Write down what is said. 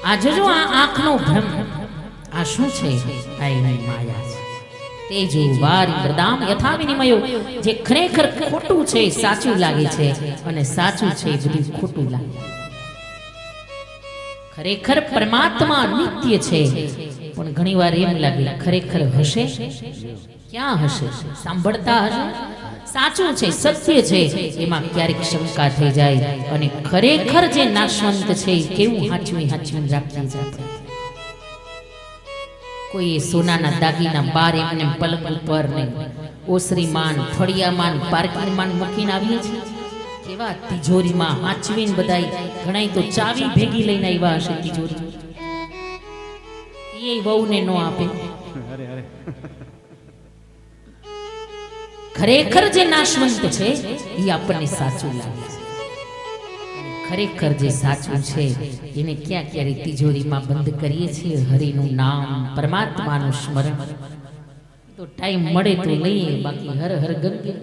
આ જોજો આ આંખનો ભ્રમ આ શું છે? આ એની માયા છે. તેજો વારી પ્રદામ યથા વિનિમયો. જે ખરેખર ખોટું છે સાચું લાગે છે અને સાચું છે બધું ખોટું લાગે. ખરેખર પરમાત્મા નિત્ય છે પણ ઘણીવાર એમ લાગે ખરેખર હશે? ક્યાં હશે? સાંભળતા હશે? સાચું છે સત્ય છે એમાં ક્યારેક શંકા થઈ જાય અને ખરેખર જે નાશવંત છે કેવું હાચવી રાખી જાય. કોઈ સોનાના દાગીના બાર એમને પલંગ ઉપર ને ઓસરીમાન ફળિયામાન પાર્કિંગમાન મૂકીને આવીએ છીએ. કેવા તિજોરીમાં હાચવીને બધાય ઘણાય તો ચાવી ભેગી લઈને આવ્યા હશે તિજોરી. એ વહુને નો આપે. ખરેખર જે નાશવંત છે એ આપણને સાચું લાગે છે. ખરેખર જે સાચું છે એને ક્યાં ક્યારે તિજોરીમાં બંધ કરીએ છીએ. હરિનું નામ, પરમાત્માનું સ્મરણ તો ટાઈમ મળે તો લઈએ, બાકી હર હર ગંગે.